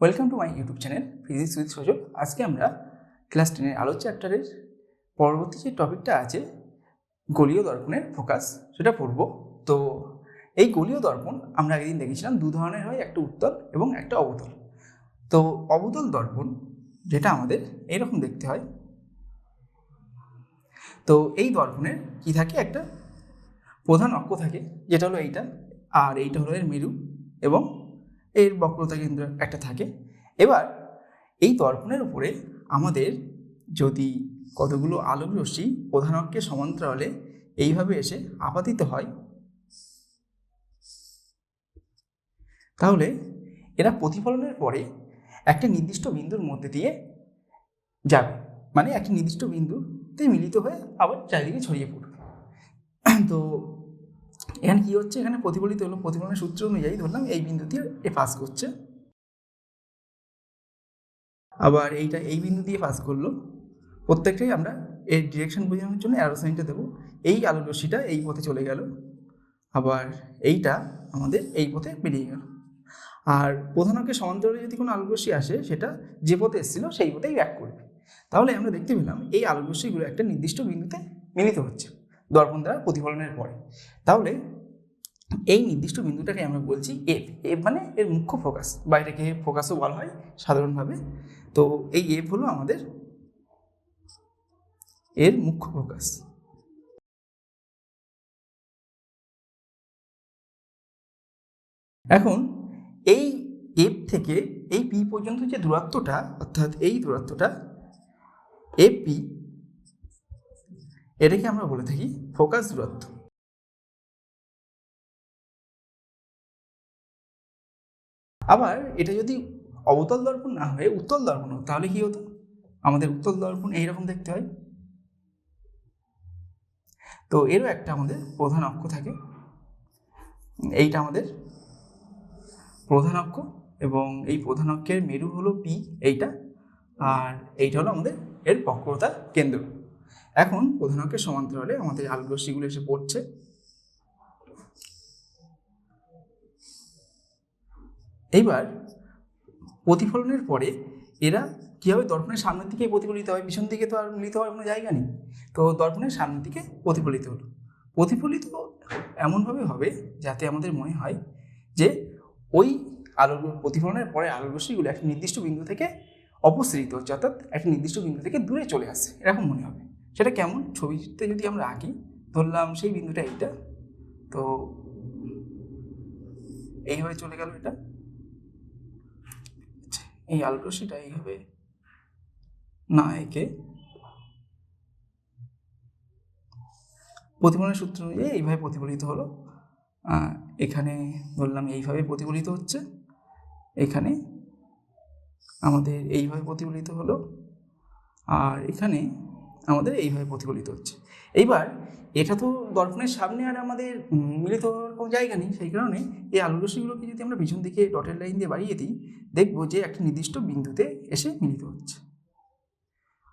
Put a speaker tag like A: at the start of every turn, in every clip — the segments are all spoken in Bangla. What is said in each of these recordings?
A: Welcome to my YouTube channel physics with Sajal. আজকে আমরা ক্লাস 10-এর আলো চ্যাপ্টারের পরবর্তী যে টপিকটা আছে গোলীয় দর্পণের ফোকাস, সেটা পড়ব। তো এই গোলীয় দর্পণ আমরা আগের দিন দেখেছিলাম দু ধরনের হয়, একটা উত্তল এবং একটা অবতল। তো অবতল দর্পণ যেটা আমাদের এইরকম দেখতে হয়, তো এই দর্পণের কি থাকে, একটা প্রধান অক্ষ থাকে যেটা হলো এইটা, আর এইটা হলো এর মেরু এবং এর বক্রতা কেন্দ্র একটা থাকে। এবার এই দর্পণের উপরে আমাদের যদি কতগুলো আলোক রশ্মি প্রধান অক্ষের সমান্তরালে এইভাবে এসে আপাতিত হয়, তাহলে এরা প্রতিফলনের পরে একটা নির্দিষ্ট বিন্দুর মধ্যে দিয়ে যাবে, মানে একটা নির্দিষ্ট বিন্দুতে মিলিত হয়ে আবার চারিদিকে ছড়িয়ে পড়বে। তো এখানে কি হচ্ছে, এখানে প্রতিফলিত হলো, প্রতিফলনের সূত্র অনুযায়ী ধরলাম এই বিন্দু দিয়ে এ পাস করছে, আবার এইটা এই বিন্দু দিয়ে পাস করলো। প্রত্যেকটাই আমরা এর ডিরেকশন বোঝানোর জন্য অ্যারো সাইনটা দেবো। এই আলোক রশ্মিটা এই পথে চলে গেল, আবার এইটা আমাদের এই পথে বেরিয়ে গেল। আর প্রধান অক্ষের সমান্তরালে যদি কোনো আলোক রশ্মি আসে, সেটা যে পথে এসেছিল সেই পথেই ব্যাক করবে। তাহলে আমরা দেখতে পেলাম এই আলোক রশ্মিগুলো একটা নির্দিষ্ট বিন্দুতে মিলিত হচ্ছে দর্পণ দ্বারা প্রতিফলনের পরে। তাহলে এই নির্দিষ্ট বিন্দুটাকে আমরা বলছি এফ। এফ মানে এর মুখ্য ফোকাস, বা এটাকে ফোকাসও বলা হয় সাধারণভাবে। তো এই এফ হলো আমাদের এর মুখ্য ফোকাস। এখন এই এফ থেকে এই পি পর্যন্ত যে দূরত্বটা, অর্থাৎ এই দূরত্বটা এফ পি, এটাকে আমরা বলে থাকি ফোকাস দূরত্ব। আবার এটা যদি অবতল দর্পণ না হয়ে উত্তল দর্পণ হতো, তাহলে কি হতো, আমাদের উত্তল দর্পণ এইরকম দেখতে হয়। তো এরও একটা আমাদের প্রধান অক্ষ থাকে, এইটা আমাদের প্রধান অক্ষ, এবং এই প্রধান অক্ষের মেরু হলো পি এইটা, আর এইটা হলো আমাদের এর বক্রতা কেন্দ্র। এখন প্রধান অক্ষের সমান্তরালে আমাদের আলোক রশ্মিগুলো এসে পড়ছে। এইবার প্রতিফলনের পরে এরা কী হবে, দর্পণের সামনের দিকে প্রতিফলিত হয়, পিছন দিকে তো আর মিলিত হওয়ার কোনো জায়গা নেই। তো দর্পণের সামনের দিকে প্রতিফলিত হলো। প্রতিফলিত এমনভাবে হবে যাতে আমাদের মনে হয় যে ওই আলোক প্রতিফলনের পরে আলোক রশ্মিগুলো একটা নির্দিষ্ট বিন্দু থেকে অপসৃত হচ্ছে, অর্থাৎ একটা নির্দিষ্ট বিন্দু থেকে দূরে চলে আসছে, এরকম মনে হবে। সেটা কেমন, ছবিতে যদি আমরা আঁকি, ধরলাম সেই বিন্দুটা এইটা, তো এইভাবে চলে গেল এটা, এই আলোক রশ্মিটা এইভাবে না এঁকে প্রতিফলনের সূত্র অনুযায়ী এইভাবে প্রতিফলিত হলো। এখানে ধরলাম এইভাবে প্রতিফলিত হচ্ছে, এখানে আমাদের এইভাবে প্রতিফলিত হলো, আর এখানে আমাদের এইভাবে প্রতিফলিত হচ্ছে। এইবার এটা তো দর্পণের সামনে আর আমাদের মিলিত হওয়ার কোনো জায়গা নেই, সেই কারণে এই আলোক রশ্মিগুলোকে যদি আমরা পিছন দিকে ডটের লাইন দিয়ে বাড়িয়ে দিই, দেখবো যে একটা নির্দিষ্ট বিন্দুতে এসে মিলিত হচ্ছে।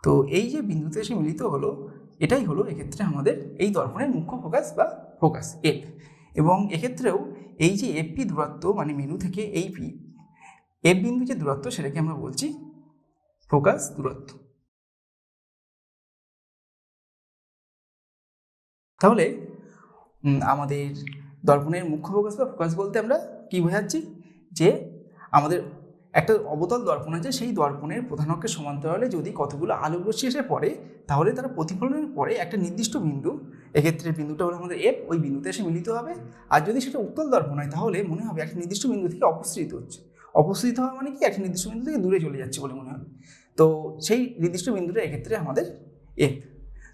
A: তো এই যে বিন্দুতে এসে মিলিত হলো, এটাই হলো এক্ষেত্রে আমাদের এই দর্পণের মুখ্য ফোকাস বা ফোকাস এফ। এবং এক্ষেত্রেও এই যে এফ পি দূরত্ব, মানে মেরু থেকে এই পি এফ বিন্দু যে দূরত্ব, সেটাকে আমরা বলছি ফোকাস দূরত্ব। তাহলে আমাদের দর্পণের মুখ্য ফোকাস বা ফোকাস বলতে আমরা কি বোঝাচ্ছি, যে আমাদের একটা অবতল দর্পণ আছে, সেই দর্পণের প্রধান অক্ষের সমান্তরালে যদি কতগুলো আলোক রশ্মি এসে পড়ে, তাহলে তারা প্রতিফলনের পরে একটা নির্দিষ্ট বিন্দু, এক্ষেত্রে বিন্দুটা হলো আমাদের এফ, ওই বিন্দুতে এসে মিলিত হবে। আর যদি সেটা উত্তল দর্পণ হয়, তাহলে মনে হবে একটা নির্দিষ্ট বিন্দু থেকে অপসৃত হচ্ছে। অপসৃত হওয়া মানে কি, একটা নির্দিষ্ট বিন্দু থেকে দূরে চলে যাচ্ছে বলে মনে হবে। তো সেই নির্দিষ্ট বিন্দুটা এক্ষেত্রে আমাদের এফ।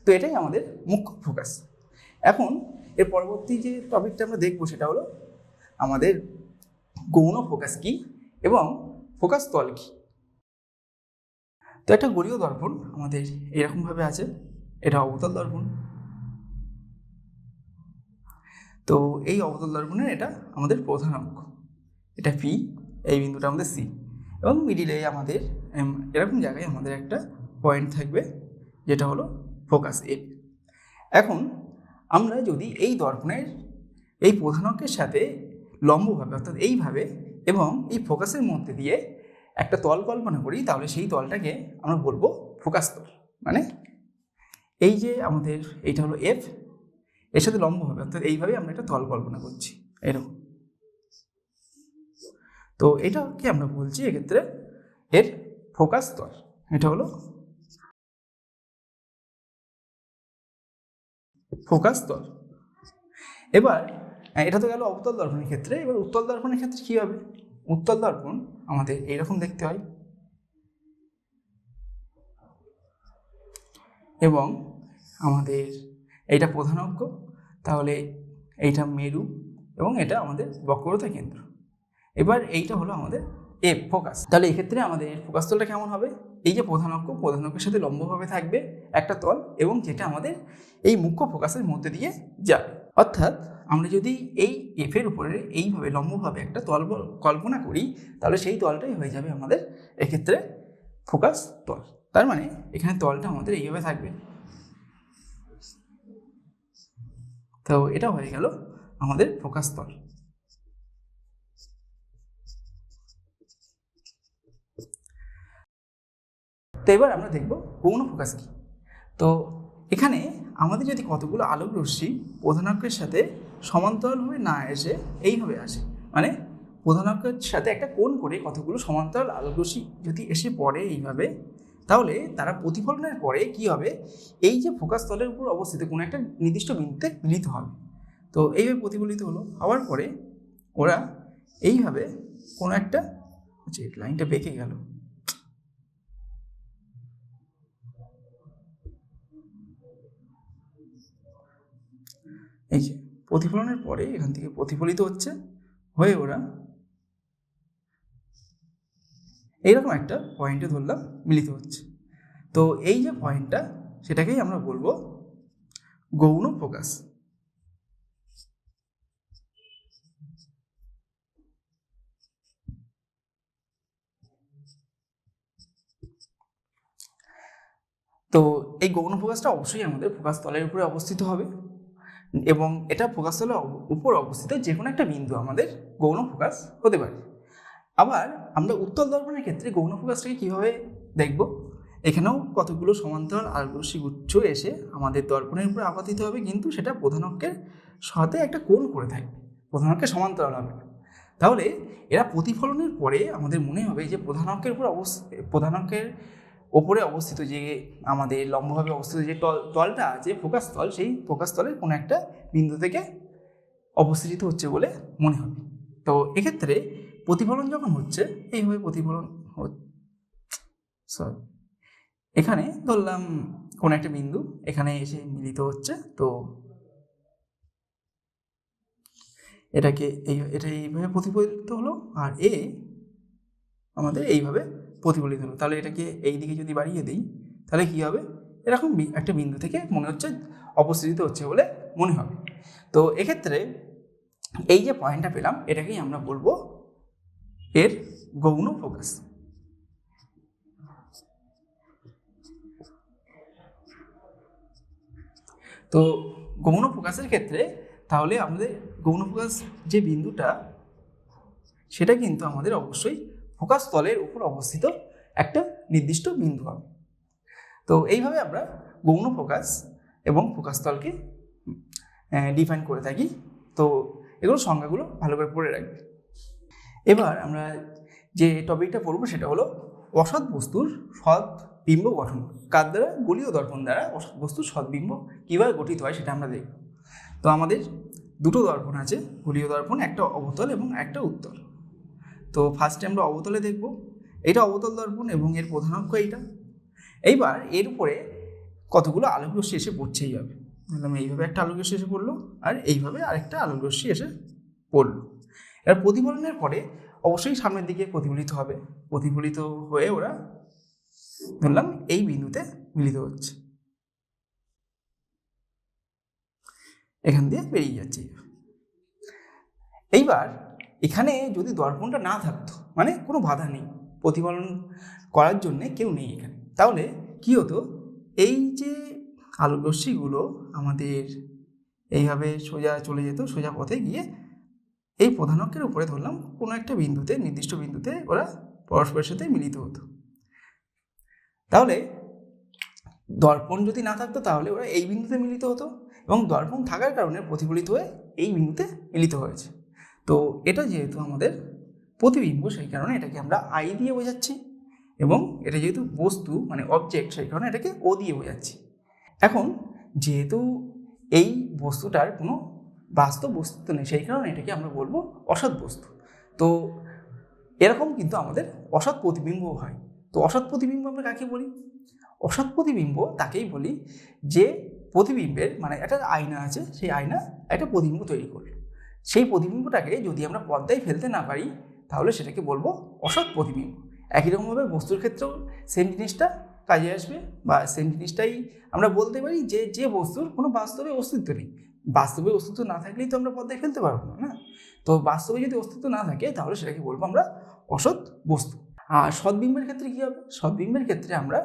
A: তো এটাই আমাদের মুখ্য ফোকাস। এখন এর পরবর্তী যে টপিকটা আমরা দেখবো, সেটা হলো আমাদের গৌণ ফোকাস কি এবং ফোকাস তল কি। তো একটা গোলীয় দর্পণ আমাদের এরকমভাবে আছে, এটা অবতল দর্পণ। তো এই অবতল দর্পণের এটা আমাদের প্রধান অক্ষ, এটা পি, এই বিন্দুটা আমাদের সি, এবং মিডিলে আমাদের এরকম জায়গায় আমাদের একটা পয়েন্ট থাকবে যেটা হলো ফোকাস এ। এখন আমরা যদি এই দর্পণের এই প্রধান অক্ষের সাথে লম্বভাবে, অর্থাৎ এইভাবে, এবং এই ফোকাসের মধ্যে দিয়ে একটা তল কল্পনা করি, তাহলে সেই তলটাকে আমরা বলবো ফোকাস তল। মানে এই যে আমাদের এইটা হলো এফ, এর সাথে লম্ব হবে, অর্থাৎ এইভাবে আমরা একটা তল কল্পনা করছি এরকম। তো এটাকে আমরা বলছি এক্ষেত্রে এর ফোকাস তল। এটা হলো ফোকাস তল। এবার এটা তো গেল অবতল দর্পণের ক্ষেত্রে। এবার উত্তল দর্পণের ক্ষেত্রে কি হবে? উত্তল দর্পণ আমাদের এইরকম দেখতে হয়, এবং আমাদের এইটা প্রধান অক্ষ, তাহলে এইটা মেরু, এবং এটা আমাদের বক্রতা কেন্দ্র। এবার এইটা হলো আমাদের এফ ফোকাস। তাহলে এক্ষেত্রে আমাদের ফোকাস তলটা কেমন হবে? এই যে প্রধান অক্ষের সাথে লম্বভাবে থাকবে একটা তল, এবং যেটা আমাদের এই মুখ্য ফোকাসের মধ্যে দিয়ে যাবে। অর্থাৎ আমরা যদি এই এফের উপরে এইভাবে লম্বভাবে একটা তল কল্পনা করি, তাহলে সেই তলটাই হয়ে যাবে আমাদের এক্ষেত্রে ফোকাস তল। তার মানে এখানে তলটা আমাদের এইভাবে থাকবে। তো এটা হয়ে গেল আমাদের ফোকাস তল। তো এবার আমরা দেখব গৌণ ফোকাস কি। তো এখানে আমাদের যদি কতগুলো আলোক রশ্মি প্রধানাঙ্কের সাথে সমান্তরালভাবে না এসে এইভাবে আসে, মানে প্রধানাঙ্কের সাথে একটা কোণ করে কতগুলো সমান্তরাল আলোক রশ্মি যদি এসে পড়ে এইভাবে, তাহলে তারা প্রতিফলনের পরে কি হবে? এই যে ফোকাস তলের উপর অবস্থিত কোনো একটা নির্দিষ্ট বিন্দুতে মিলিত হবে। তো এইভাবে প্রতিফলিত হলো, হওয়ার পরে ওরা এইভাবে কোনো একটা, আচ্ছা লাইনটা বেঁকে গেল, এই যে প্রতিফলনের পরে এখান থেকে প্রতিফলিত হচ্ছে হয়ে ওরা এইরকম একটা পয়েন্টে ধরলাম মিলিত হচ্ছে। তো এই যে পয়েন্টটা, সেটাকেই আমরা বলবো গৌণ ফোকাস। তো এই গৌণ ফোকাসটা অবশ্যই আমাদের ফোকাস তলের উপরে অবস্থিত হবে, এবং এটা ফোকাস তলের উপর অবস্থিত যে কোনো একটা বিন্দু আমাদের গৌণ ফোকাস হতে পারে। আবার আমরা উত্তল দর্পণের ক্ষেত্রে গৌণ ফোকাসটাকে কীভাবে দেখব? এখানেও কতগুলো সমান্তরাল আলোকরশ্মি গুচ্ছ এসে আমাদের দর্পণের উপরে আপতিত হবে, কিন্তু সেটা প্রধান অক্ষের সাথে একটা কোণ করে থাকবে, প্রধান অক্ষের সমান্তরাল হবে। তাহলে এরা প্রতিফলনের পরে আমাদের মনে হবে যে প্রধান অক্ষের ওপরে অবস্থিত যে আমাদের লম্বভাবে অবস্থিত যে তলটা আছে ফোকাস তল, সেই ফোকাস তলের কোনো একটা বিন্দু থেকে অবস্থিত হচ্ছে বলে মনে হবে। তো এক্ষেত্রে প্রতিফলন যখন হচ্ছে এইভাবে প্রতিফলন এখানে ধরলাম কোন একটা বিন্দু এখানে এসে মিলিত হচ্ছে, তো এটা এইভাবে প্রতিফলিত হলো, আর এ আমাদের এইভাবে প্রতিফলিত হলো। তাহলে এটাকে এই দিকে যদি বাড়িয়ে দিই, তাহলে কি হবে? এরকম একটা বিন্দু থেকে মনে হচ্ছে অবস্থিত হচ্ছে বলে মনে হবে। তো এক্ষেত্রে এই যে পয়েন্টটা পেলাম, এটাকেই আমরা বলবো এর গৌণ ফোকাস। তো গৌণ ফোকাসের ক্ষেত্রে তাহলে আমাদের গৌণ ফোকাস যে বিন্দুটা, সেটা কিন্তু আমাদের অবশ্যই ফোকাস তলের উপর অবস্থিত একটা নির্দিষ্ট বিন্দু হবে। তো এইভাবে আমরা গৌণ ফোকাস এবং ফোকাস তলকে ডিফাইন করে থাকি। তো এগুলো সংজ্ঞাগুলো ভালো করে পড়ে রাখবে। এবার আমরা যে টপিকটা পড়বো সেটা হলো অসৎ বস্তুর সৎ বিম্ব গঠন। কার দ্বারা? গোলীয় দর্পণ দ্বারা অসৎ বস্তুর সৎবিম্ব কীভাবে গঠিত হয় সেটা আমরা দেখব। তো আমাদের দুটো দর্পণ আছে, গোলীয় দর্পণ, একটা অবতল এবং একটা উত্তল। তো ফার্স্টে আমরা অবতলে দেখব। এটা অবতল দর্পণ এবং এর প্রধান অক্ষ এইটা। এইবার এর উপরে কতগুলো আলোক রশ্মি এসে পড়ছেই হবে। ধরলাম এইভাবে একটা আলোক রশ্মি এসে পড়লো, আর এইভাবে আরেকটা আলোক রশ্মি এসে পড়লো। এবার প্রতিফলনের পরে অবশ্যই সামনের দিকে প্রতিফলিত হবে, প্রতিফলিত হয়ে ওরা ধরলাম এই বিন্দুতে মিলিত হচ্ছে, এখান দিয়ে বেরিয়ে যাচ্ছে। এইবার এখানে যদি দর্পণটা না থাকতো, মানে কোনো বাধা নেই, প্রতিফলন করার জন্য কেউ নেই এখানে, তাহলে কি হতো? এই যে আলোক রশ্মিগুলো আমাদের এইভাবে সোজা চলে যেত, সোজা পথে গিয়ে এই প্রধান অক্ষের উপরে ধরলাম কোনো একটা বিন্দুতে, নির্দিষ্ট বিন্দুতে ওরা পরস্পরের সাথে মিলিত হতো। তাহলে দর্পণ যদি না থাকতো তাহলে ওরা এই বিন্দুতে মিলিত হতো, এবং দর্পণ থাকার কারণে প্রতিফলিত হয়ে এই বিন্দুতে মিলিত হয়েছে। তো এটা যেহেতু আমাদের প্রতিবিম্ব, সেই কারণে এটাকে আমরা আই দিয়ে বোঝাচ্ছি, এবং এটা যেহেতু বস্তু মানে অবজেক্ট, সেই কারণে এটাকে ও দিয়ে বোঝাচ্ছি। এখন যেহেতু এই বস্তুটার কোনো বাস্তব বস্তু নেই, সেই কারণে এটাকে আমরা বলবো অসৎ বস্তু। তো এরকম কিন্তু আমাদের অসৎ প্রতিবিম্বও হয়। তো অসৎ প্রতিবিম্ব আমরা কাকে বলি? অসৎ প্রতিবিম্ব তাকেই বলি যে প্রতিবিম্বের মানে একটা আয়না আছে, সেই আয়না একটা প্রতিবিম্ব তৈরি করলো, সেই প্রতিবিম্বটাকে যদি আমরা পর্দায় ফেলতে না পারি তাহলে সেটাকে বলবো অসৎ প্রতিবিম্ব। একই রকমভাবে বস্তুর ক্ষেত্রেও সেম জিনিসটা কাজে আসবে, বা সেম জিনিসটাই আমরা বলতে পারি যে যে বস্তুর কোনো বাস্তবে অস্তিত্ব নেই। বাস্তবে অস্তিত্ব না থাকলেই তো আমরা পর্দায় ফেলতে পারবো না, না? তো বাস্তবে যদি অস্তিত্ব না থাকে তাহলে সেটাকে বলবো আমরা অসৎ বস্তু। আর সদ্বিম্বের ক্ষেত্রে কী হবে? সদ্বিম্বের ক্ষেত্রে আমরা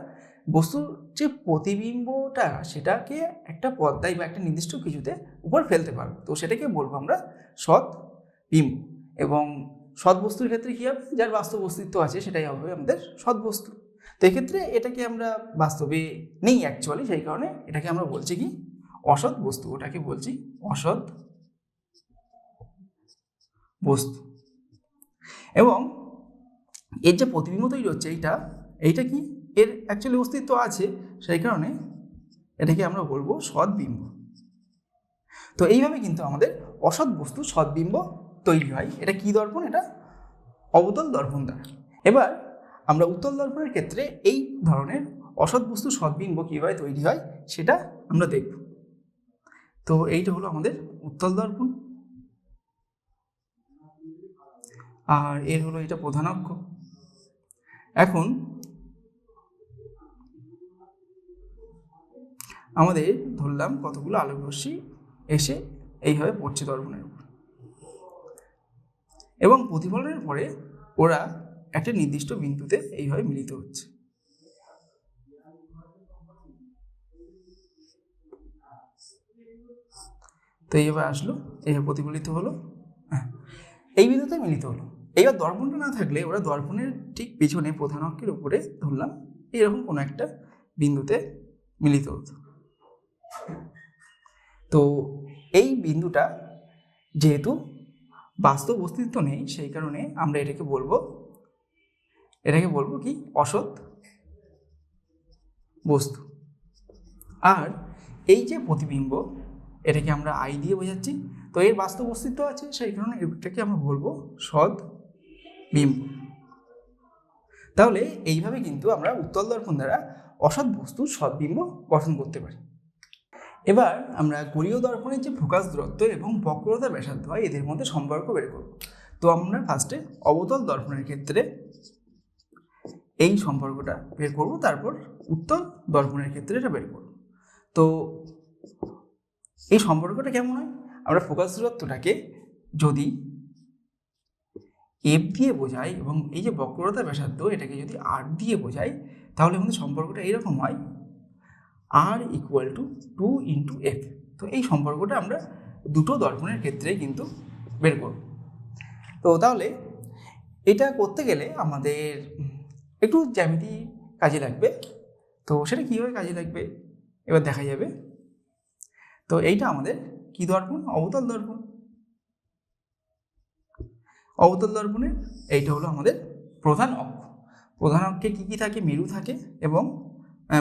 A: বস্তুর যে প্রতিবিম্বটা সেটাকে একটা পর্দায় বা একটা নির্দিষ্ট কিছুতে উপর ফেলতে পারবো, তো সেটাকে বলবো আমরা সৎ বিম্ব। এবং সৎ বস্তুর ক্ষেত্রে কী হবে? যার বাস্তব অস্তিত্ব আছে সেটাই হবে আমাদের সৎ বস্তু। তো এক্ষেত্রে এটাকে আমরা বাস্তবে নেই অ্যাকচুয়ালি, সেই কারণে এটাকে আমরা বলছি কি অসৎ বস্তু, ওটাকে বলছি অসৎ বস্তু। এবং এর যে প্রতিবিম্ব তৈরি হচ্ছে এইটা কি এর অ্যাকচুয়ালি অস্তিত্ব আছে, সেই কারণে এটাকে আমরা বলবো সদ্বিম্ব। তো এইভাবে কিন্তু আমাদের অসৎ বস্তু সদ্বিম্ব তৈরি হয়। এটা কি দর্পণ? এটা অবতল দর্পণ দ্বারা। এবার আমরা উত্তল দর্পণের ক্ষেত্রে এই ধরনের অসৎ বস্তু সদ্বিম্ব কীভাবে তৈরি হয় সেটা আমরা দেখব। তো এইটা হলো আমাদের উত্তল দর্পণ, আর এর হলো এটা প্রধান অক্ষ। এখন আমাদের ধরলাম কতগুলো আলোকরশ্মি এসে এইভাবে পড়ছে দর্পণের উপর, এবং প্রতিফলনের পরে ওরা একটা নির্দিষ্ট বিন্দুতে এইভাবে মিলিত হচ্ছে। তো এইভাবে আসলো, এইভাবে প্রতিফলিত হলো, হ্যাঁ এই বিন্দুতে মিলিত হলো। এইবার দর্পণটা না থাকলে ওরা দর্পণের ঠিক পিছনে প্রধান অক্ষের উপরে ধরলাম এরকম কোনো একটা বিন্দুতে মিলিত হতো। তো এই বিন্দুটা যেহেতু বাস্তব অস্তিত্ব নেই, সেই কারণে আমরা এটাকে বলবো কি অসৎ বস্তু। আর এই যে প্রতিবিম্ব, এটাকে আমরা আই দিয়ে বোঝাচ্ছি, তো এর বাস্তব অস্তিত্ব আছে, সেই কারণে এটাকে আমরা বলবো সৎ বিম্ব। তাহলে এইভাবে কিন্তু আমরা উত্তল দর্পণ দ্বারা অসৎ বস্তুর সদ্বিম্ব গঠন করতে পারি। এবার আমরা গড়ীয় দর্পণের যে ফোকাস দূরত্ব এবং বক্রতা ব্যাসার্ধ হয় এদের মধ্যে সম্পর্ক বের করব। তো আমরা ফার্স্টে অবতল দর্পণের ক্ষেত্রে এই সম্পর্কটা বের করব, তারপর উত্তল দর্পণের ক্ষেত্রে এটা বের করব। তো এই সম্পর্কটা কেমন হয়? আমরা ফোকাস দূরত্বটাকে যদি এফ দিয়ে বোঝাই এবং এই যে বক্রতা ব্যাসার্ধ এটাকে যদি আর দিয়ে বোঝাই, তাহলে আমাদের সম্পর্কটা এইরকম হয় আর ইকুয়াল টু 2 ইন্টু এফ। তো এই সম্পর্কটা আমরা দুটো দর্পণের ক্ষেত্রে কিন্তু বের করব। তো তাহলে এটা করতে গেলে আমাদের একটু জ্যামিতি কাজে লাগবে। তো সেটা কীভাবে কাজে লাগবে এবার দেখা যাবে। তো এইটা আমাদের কি দর্পণ? অবতল দর্পণ। অবতল দর্পণের এইটা হলো আমাদের প্রধান অক্ষ। প্রধান অক্ষে কী কী থাকে? মেরু থাকে, এবং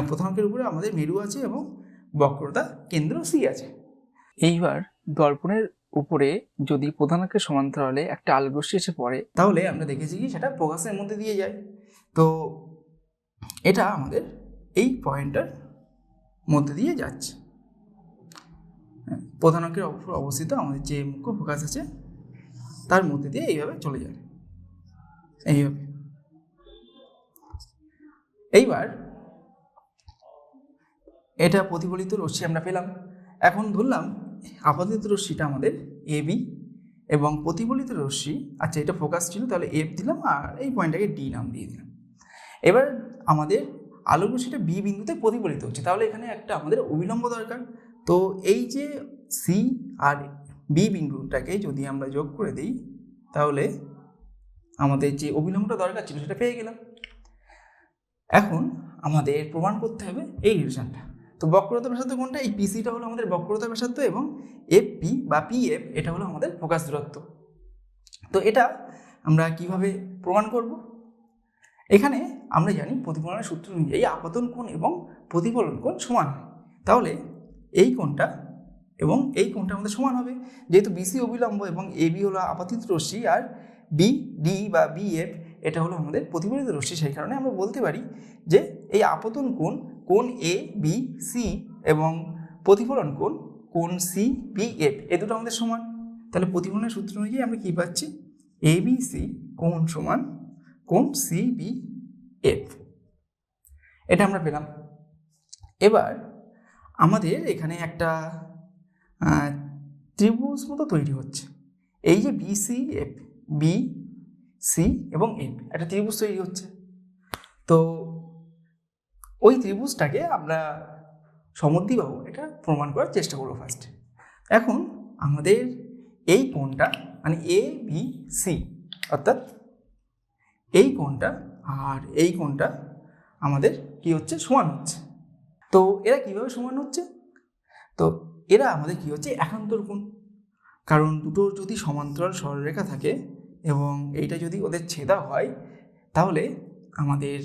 A: প্রধান অক্ষের উপরে আমাদের মেরু আছে এবং বক্রতা কেন্দ্র সি আছে। এইবার দর্পণের উপরে যদি প্রধান অক্ষের সমান্তরালে একটা আলোকরশ্মি এসে পড়ে, তাহলে আমরা দেখেছি কি সেটা ফোকাসের মধ্যে দিয়ে যায়। তো এটা আমাদের এই পয়েন্টটার মধ্যে দিয়ে যাচ্ছে। প্রধান অক্ষের উপর অবস্থিত আমাদের যে মুখ্য ফোকাস আছে তার মধ্যে দিয়ে এইভাবে চলে যায়, এইভাবে। এইবার এটা প্রতিফলিত রশ্মি আমরা পেলাম। এখন ধরলাম আপাতিত রশ্মিটা আমাদের এ বি, এবং প্রতিফলিত রশ্মি, আচ্ছা এটা ফোকাস ছিল তাহলে এফ দিলাম, আর এই পয়েন্টটাকে ডি নাম দিয়ে দিলাম। এবার আমাদের আলোক রশ্মিটা বি বিন্দুতে প্রতিফলিত হচ্ছে, তাহলে এখানে একটা আমাদের অবিলম্ব দরকার। তো এই যে সি আর বি বিন্দুটাকে যদি আমরা যোগ করে দিই, তাহলে আমাদের যে অবিলম্বটা দরকার ছিল সেটা পেয়ে গেলাম। এখন আমাদের প্রমাণ করতে হবে এই রিলেশনটা। তো বক্রতা ব্যাসার্ধ কোনটা? এই পিসিটা হলো আমাদের বক্রতা ব্যাসার্ধ এবং এফপি বা পিএফ এটা হলো আমাদের ফোকাস দূরত্ব। তো এটা আমরা কিভাবে প্রমাণ করব? এখানে আমরা জানি প্রতিফলনের সূত্র অনুযায়ী আপতন কোণ এবং প্রতিফলন কোণ সমান হয়। তাহলে এই কোণটা এবং এই কোণটা আমাদের সমান হবে, যেহেতু বিসি অবিলম্ব এবং এবি হলো আপাতিত রশ্মি আর বিডি বা বিএফ এটা হলো আমাদের প্রতিফলিত রশ্মি। সেই কারণে আমরা বলতে পারি যে এই আপতন কোণ এ বি সি এবং প্রতিফলন কোণ সি বি এফ এ দুটো আমাদের সমান। তাহলে প্রতিফলনের সূত্র অনুযায়ী আমরা কী পাচ্ছি? এ বি সি কোণ সমান কোণ সি বি এফ, এটা আমরা পেলাম। এবার আমাদের এখানে একটা ত্রিভুজ মতো তৈরি হচ্ছে। এই যে বিসি এফ, বি সি এবং এফ একটা ত্রিভুজ তৈরি হচ্ছে। তো ওই ত্রিভুজটাকে আমরা সমদ্বিবাহু এটা প্রমাণ করার চেষ্টা করবো ফার্স্ট। এখন আমাদের এই কোণটা মানে এ বি সি অর্থাৎ এই কোণটা আর এই কোণটা আমাদের কি হচ্ছে? সমান হচ্ছে। তো এরা কিভাবে সমান হচ্ছে? তো এরা আমাদের কি হচ্ছে? একান্তর কোণ। কারণ দুটো যদি সমান্তরাল সরলরেখা থাকে এবং এইটা যদি ওদের ছেদা হয় তাহলে আমাদের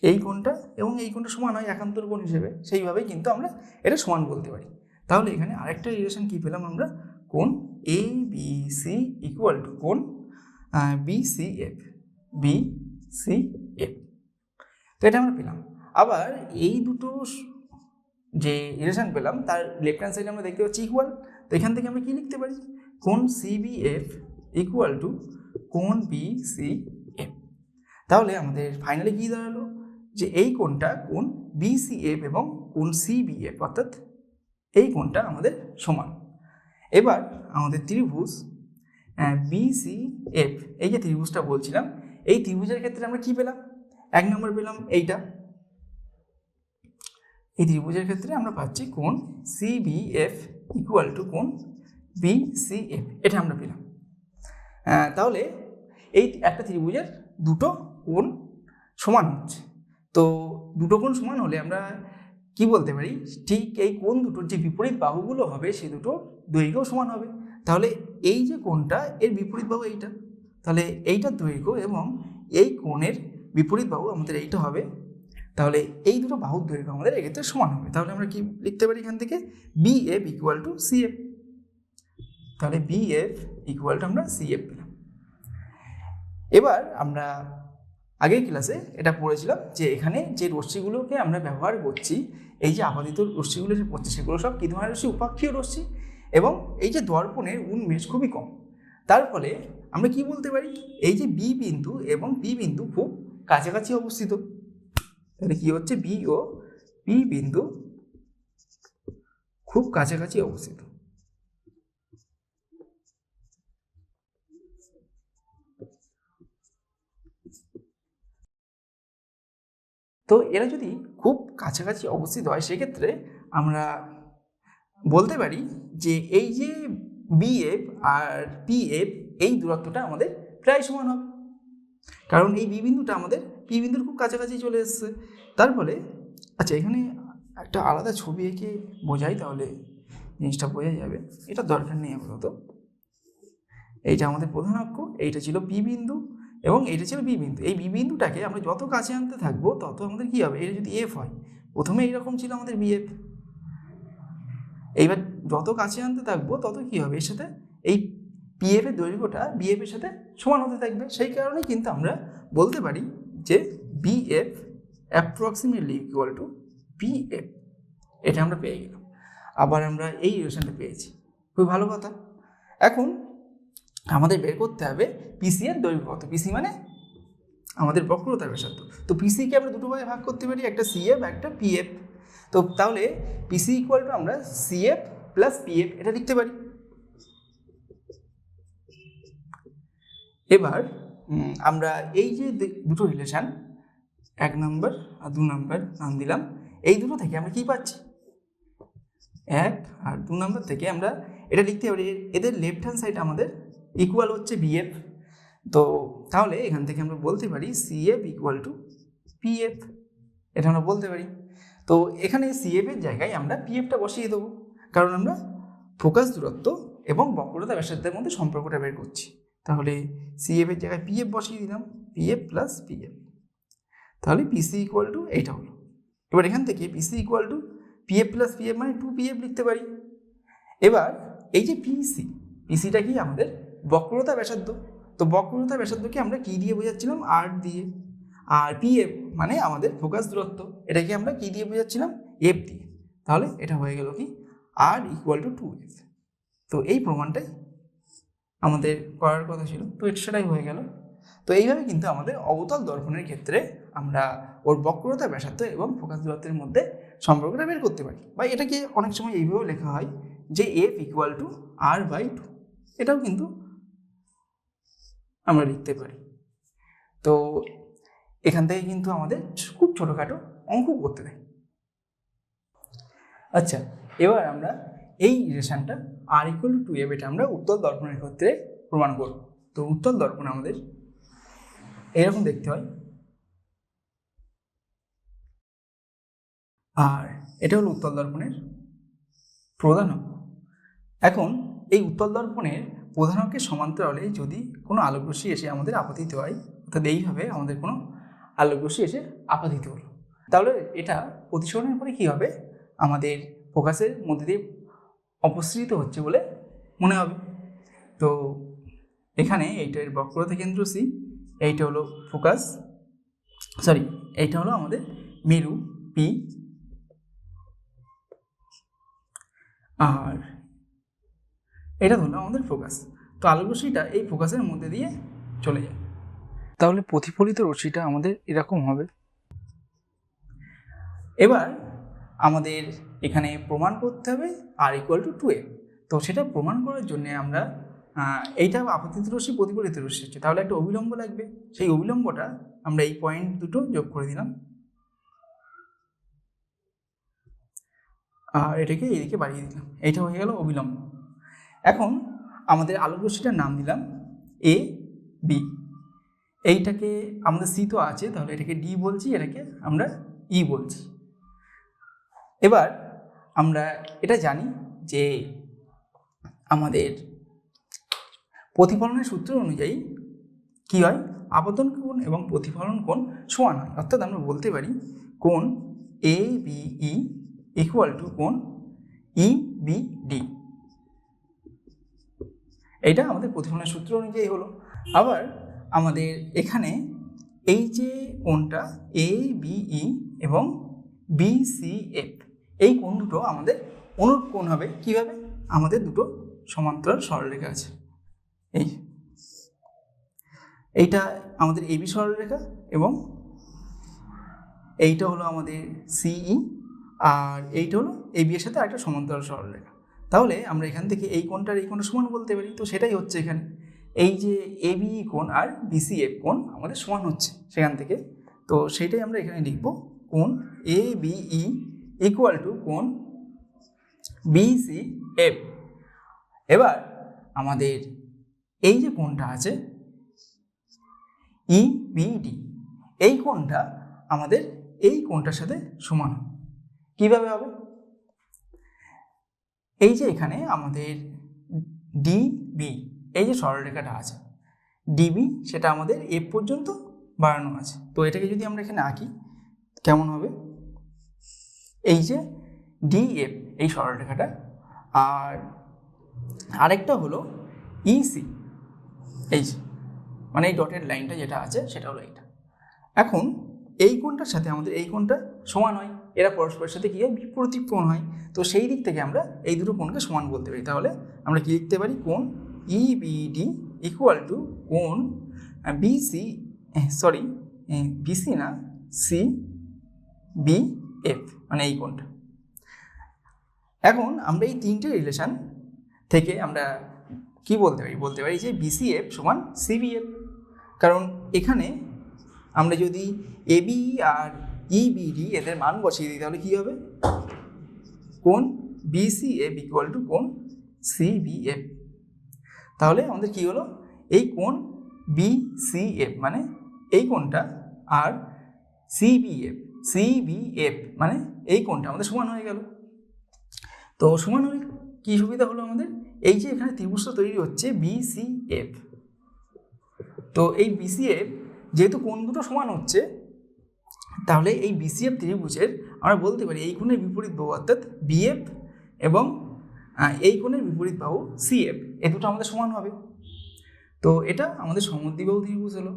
A: এই কোণটা এবং এই কোণটা সমান হয় একান্তর কোণ হিসেবে। সেইভাবেই কিন্তু আমরা এটা সমান বলতে পারি। তাহলে এখানে আরেকটা রিলেশন কি পেলাম আমরা? কোণ A B C equal to কোণ B C F, B C F. তো এটা আমরা পেলাম। আবার এই দুটো যে রিলেশন পেলাম তার লেফট হ্যান্ড সাইডে আমরা দেখতে পাচ্ছি ইকুয়াল। তো এখান থেকে আমরা কি লিখতে পারি? কোণ C B F equal to কোণ বি সি এফ। তাহলে আমাদের ফাইনালি কী দাঁড়ালো? যে এই কোণটা কোণ বি সি এফ এবং কোণ সি বি এফ অর্থাৎ এই কোণটা আমাদের সমান। এবার আমাদের ত্রিভুজ বি সি এফ, এই যে ত্রিভুজটা বলছিলাম, এই ত্রিভুজের ক্ষেত্রে আমরা কি পেলাম? 1 নম্বর পেলাম এইটা। এই ত্রিভুজের ক্ষেত্রে আমরা পাচ্ছি কোণ C B F equal to কোণ বি সি এফ, এটা আমরা পেলাম। তাহলে এই একটা ত্রিভুজের দুটো কোণ সমান হচ্ছে। তো দুটো কোণ সমান হলে আমরা কি বলতে পারি? ঠিক এই কোণ দুটোর যে বিপরীত বাহুগুলো হবে সে দুটো দৈর্ঘ্য সমান হবে। তাহলে এই যে কোণটা এর বিপরীত বাহু এইটা, তাহলে এইটার দৈর্ঘ্য এবং এই কোণের বিপরীত বাহু আমাদের এইটা হবে। তাহলে এই দুটো বাহুর দৈর্ঘ্য আমাদের এক্ষেত্রে সমান হবে। তাহলে আমরা কি লিখতে পারি এখান থেকে? B F equal to C F. তাহলে বি এফ ইকুয়াল টু আমরা সি এফ পেলাম। এবার আমরা আগের ক্লাসে এটা পড়েছিলাম যে এখানে যে রশ্মিগুলোকে আমরা ব্যবহার করছি, এই যে আপাতিত রশ্মিগুলো যে পড়ছে সেগুলো সব কী ধরনের রশ্মি? উপাক্ষীয় রশ্মি। এবং এই যে দর্পণের উন্মেষ খুবই কম, তার ফলে আমরা কি বলতে পারি? এই যে বি বিন্দু এবং পি বিন্দু খুব কাছাকাছি অবস্থিত। তাহলে কি হচ্ছে? বি ও পি বিন্দু খুব কাছাকাছি অবস্থিত। তো এরা যদি খুব কাছাকাছি অবস্থিত হয় সেক্ষেত্রে আমরা বলতে পারি যে এই যে বিএফ আর পিএফ এই দূরত্বটা আমাদের প্রায় সমান হবে, কারণ এই বি বিন্দুটা আমাদের পি বিন্দুর খুব কাছাকাছি চলে এসছে। তার ফলে আচ্ছা এখানে একটা আলাদা ছবি এঁকে বোঝাই, তাহলে জিনিসটা বোঝা যাবে। এটা দরকার নেই আপাতত। এইটা আমাদের প্রধান অক্ষ, এইটা ছিল পি বিন্দু এবং এইটা ছিল বি বিন্দু। এই বি বিন্দুটাকে আমরা যত কাছে আনতে থাকবো তত আমাদের কী হবে? এটা যদি এফ হয়, প্রথমে এইরকম ছিল আমাদের বিএফ, এইবার যত কাছে আনতে থাকবো তত কী হবে? এর সাথে এই পিএফ এর দৈর্ঘ্যটা বিএফ এর সাথে সমান হতে থাকবে। সেই কারণেই কিন্তু আমরা বলতে পারি যে BF approximately equal to PF, এটা আমরা পেয়ে গেলাম। আবার আমরা এই রিলেশনটা পেয়েছি, খুব ভালো কথা। এখন আমাদের বের করতে হবে পিসি এর দৈর্ঘ্য কত। পিসি মানে আমাদের বক্রতার ব্যাসার্ধ। তো পিসিকে আমরা দুটো ভাগে ভাগ করতে পারি, একটা সিএফ একটা পিএফ। তো তাহলে পিসি ইকুয়াল টু আমরা সিএফ প্লাস পিএফ এটা লিখতে পারি। এবার আমরা এই যে দুটো রিলেশান 1 নম্বর আর 2 নম্বর নাম দিলাম, এই দুটো থেকে আমরা কি পাচ্ছি? 1 আর 2 নম্বর থেকে আমরা এটা লিখতে পারি, এদের লেফট হ্যান্ড সাইড আমাদের ইকুয়াল হচ্ছে বিএফ। তো তাহলে এখান থেকে আমরা বলতে পারি CF ইকুয়াল টু PF, এটা আমরা বলতে পারি। তো এখানে CF এর জায়গায় আমরা PFটা বসিয়ে দেবো, কারণ আমরা ফোকাস দূরত্ব এবং বক্রতা ব্যাসার্ধের মধ্যে সম্পর্কটা বের করছি। তাহলে CF এর জায়গায় PF বসিয়ে দিলাম, PF প্লাস PF, তাহলে PC ইকুয়াল টু এইটা হলো। এবার এখান থেকে PC equal to PF plus PF মানে 2PF লিখতে পারি। এবার এই যে PCটা কি আমাদের বক্রতা ব্যাসার্ধ, তো বক্রতা ব্যাসার্ধকে আমরা কি দিয়ে বোঝাচ্ছিলাম, R দিয়ে। আর PF মানে আমাদের ফোকাস দূরত্ব, এটাকে আমরা কি দিয়ে বোঝাচ্ছিলাম, F দিয়ে। তাহলে এটা হয়ে গেল কি R ইকুয়াল টু 2F। তো এই প্রমাণটাই আমাদের করার কথা ছিল, তো সেটাই হয়ে গেল। তো এইভাবে কিন্তু আমাদের অবতল দর্পণের ক্ষেত্রে আমরা ওর বক্রতা ব্যাসার্ধ এবং ফোকাস দূরত্বের মধ্যে সম্পর্কটা বের করতে পারি, বা এটাকে অনেক সময় এইভাবেও লেখা হয় যে F ইকুয়াল টু R/2, এটাও কিন্তু আমরা লিখতে পারি। তো এখান থেকে কিন্তু আমাদের খুব ছোটোখাটো অঙ্ক করতে দেয়। আচ্ছা, এবার আমরা এই রিলেশনটা R ইকুয়াল টু 2F এটা আমরা উত্তল দর্পণের ক্ষেত্রে প্রমাণ করব। তো উত্তল দর্পণ আমাদের এরকম দেখতে হয়, আর এটা হলো উত্তল দর্পণের প্রধান অক্ষ। এখন এই উত্তল দর্পণের প্রধান অক্ষের সমান্তরালে যদি কোনো আলোকরশ্মি এসে আমাদের আপতিত হয়, অর্থাৎ এইভাবে আমাদের কোনো আলোকরশ্মি এসে আপতিত হলো, তাহলে এটা প্রতিসরণের পরে কী হবে, আমাদের ফোকাসের মধ্যে দিয়ে অপসৃত হচ্ছে বলে মনে হবে। তো এখানে এইটার বক্রতা কেন্দ্র C, এইটা হলো ফোকাস, এইটা হলো আমাদের মেরু P, আর এটা হলো আমাদের ফোকাস। তো আলোকরশ্মিটা এই ফোকাসের মধ্যে দিয়ে চলে যায়, তাহলে প্রতিফলিত রশ্মিটা আমাদের এরকম হবে। এবার আমাদের এখানে প্রমাণ করতে হবে R ইকুয়াল টু 2F। তো সেটা প্রমাণ করার জন্য আমরা এইটা আপতিত রশ্মি প্রতিফলিত রশ্মি হচ্ছে, তাহলে একটা অবিলম্ব লাগবে। সেই অবিলম্বটা আমরা এই পয়েন্ট দুটো যোগ করে দিলাম, আর এটাকে এইদিকে বাড়িয়ে দিলাম, এইটা হয়ে গেল অবিলম্ব। এখন আমাদের আলোকরশ্মিটার নাম দিলাম AB, এইটাকে আমাদের C তো আছে, তাহলে এটাকে D বলছি, এটাকে আমরা E বলছি। এবার আমরা এটা জানি যে আমাদের প্রতিফলনের সূত্র অনুযায়ী কি হয়, আপতন কোণ এবং প্রতিফলন কোণ সমান হয়, অর্থাৎ আমরা বলতে পারি কোণ ABE ইকুয়াল টু কোণ EBD। এইটা আমাদের প্রতিফলনের সূত্র অনুযায়ী হলো। আবার আমাদের এখানে এই যে কোণটা ABE এবং BCF, এই কোণ দুটো আমাদের অনুরূপ কোণ হবে। কীভাবে, আমাদের দুটো সমান্তরাল সরলরেখা আছে, এইটা আমাদের AB সরলরেখা এবং এইটা হলো আমাদের CE, আর এইটা হলো AB এর সাথে আরেকটা সমান্তরাল সরলরেখা। তাহলে আমরা এখান থেকে এই কোণটার এই কোণটা সমান বলতে পারি। তো সেটাই হচ্ছে এখানে, এই যে ABE কোণ আর BCF কোণ আমাদের সমান হচ্ছে সেখান থেকে। তো সেটাই আমরা এখানে লিখব, কোণ ABE ইকুয়াল টু কোণ BCF। এবার আমাদের এই যে কোণটা আছে EBD, এই কোণটা আমাদের এই কোণটার সাথে সমান। কিভাবে হবে, এই যে এখানে আমাদের DB, এই যে সরলরেখাটা আছে DB, সেটা আমাদের F পর্যন্ত বাড়ানো আছে। তো এটাকে যদি আমরা এখানে আঁকি কেমন হবে, এই যে DF এই সরলরেখাটা, আর আরেকটা হলো EC, এই যে মানে এই ডটেড লাইনটা যেটা আছে সেটা হলো এইটা। এখন এই কোণটার সাথে আমাদের এই কোণটা সমান হয়, এরা পরস্পরের সাথে কী হয়, বিপরীত কোণ হয়। তো সেই দিক থেকে আমরা এই দুটো কোণকে সমান বলতে পারি। তাহলে আমরা কি লিখতে পারি, কোণ EBD ইকুয়াল টু কোণ BC না CBF, মানে এই কোণটা। এখন আমরা এই তিনটে রিলেশন থেকে আমরা কি বলতে পারি যে BCF সমান CBF, কারণ এখানে আমরা যদি ABE আর EBD এদের মান বসিয়ে দিই তাহলে কী হবে, কোণ BCF ইকুয়াল টু কোণ CBF। তাহলে আমাদের কি হলো, এই কোণ BCF মানে এই কোণটা আর CBF মানে এই কোণটা আমাদের সমান হয়ে গেল। তো সমান হলে কি সুবিধা হলো আমাদের, এই যে এখানে ত্রিভুজটা তৈরি হচ্ছে BCF, তো এই BCF যেহেতু কোণ দুটো সমান হচ্ছে, তাহলে এই BCF ত্রিভুজের আমরা বলতে পারি এই কোণের বিপরীত বাহু অর্থাৎ BF এবং এই কোণের বিপরীত বাহু CF এই দুটো আমাদের সমান হবে। তো এটা আমাদের সমদ্বিবাহু ত্রিভুজ হলো।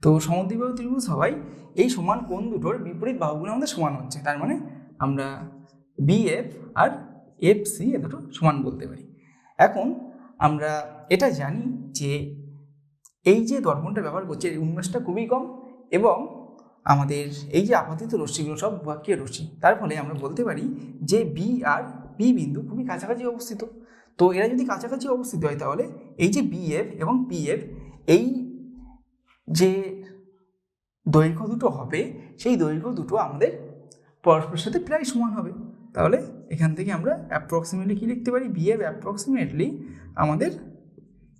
A: তো সমদ্বিবাহু ত্রিভুজ হওয়ায় এই সমান কোণ দুটোর বিপরীত বাহুগুলো আমাদের সমান হচ্ছে, তার মানে আমরা BF আর FC এ দুটো সমান বলতে পারি। এখন আমরা এটা জানি যে এই যে দর্পণটা ব্যবহার করছে এর উন্মেষটা খুবই কম এবং আমাদের এই যে আপাতিত রশ্মিগুলো সব ভূয়াক্ষীয় রশ্মি, তার ফলে আমরা বলতে পারি যে বি আর পি বিন্দু খুবই কাছাকাছি অবস্থিত। তো এরা যদি কাছাকাছি অবস্থিত হয় তাহলে এই যে BF এবং PF এই যে দৈর্ঘ্য দুটো হবে সেই দৈর্ঘ্য দুটো আমাদের পরস্পরের সাথে প্রায় সমান হবে। তাহলে এখান থেকে আমরা অ্যাপ্রক্সিমেটলি কি লিখতে পারি, BF অ্যাপ্রক্সিমেটলি আমাদের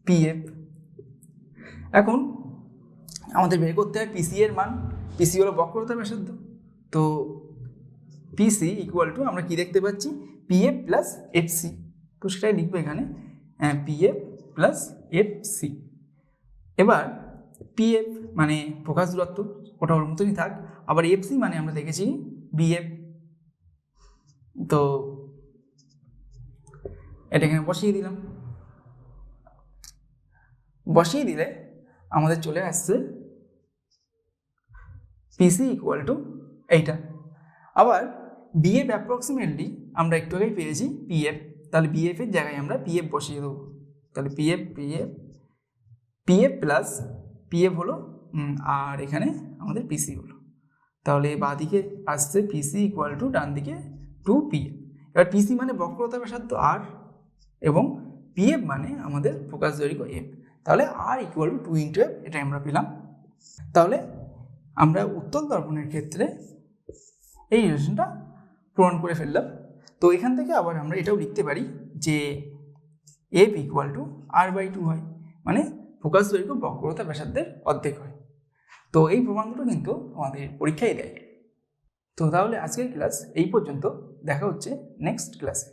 A: PF। এখন আমাদের বের করতে হয় PC এর মান। PC হলো বক্রতার ব্যাসার্ধ, তো PC ইকুয়াল টু আমরা কি দেখতে পাচ্ছি PF প্লাস FC, তো সেটাই লিখবো এখানে PF প্লাস FC। এবার PF মানে প্রকাশ দূরত্ব, ওটা ওর মতনই থাক, আবার FC মানে আমরা দেখেছি BF, তো এটা এখানে বসিয়ে দিলাম। বসিয়ে দিলে আমাদের চলে আসছে PC ইকুয়াল টু এইটা। আবার BF অ্যাপ্রক্সিমেটলি আমরা একটু আগেই পেয়েছি PF, তাহলে BF এর জায়গায় আমরা PF বসিয়ে দেবো। তাহলে PF প্লাস PF হলো আর এখানে আমাদের PC হলো, তাহলে বাঁ দিকে আসছে PC ইকুয়াল টু ডান দিকে 2PF। এবার PC মানে বক্রতা ব্যাসার্ধ R এবং PF মানে আমাদের প্রকাশ দৈর্ঘ্য F, তাহলে R equal to 2 into F, এটা আমরা পেলাম। তাহলে আমরা উত্তল দর্পণের ক্ষেত্রে এই রিলেশনটা প্রমাণ করে ফেললাম। তো এখান থেকে আবার আমরা এটাও লিখতে পারি যে F ইকুয়াল টু R/2 হয়, মানে প্রকাশ দৈর্ঘ্য বক্রতা ব্যাসার্ধের অর্ধেক হয়। তো এই প্রমাণ দুটো কিন্তু আমাদের পরীক্ষায় দেয়। তো তাহলে আজকের ক্লাস এই পর্যন্ত, দেখা হচ্ছে নেক্সট ক্লাসে।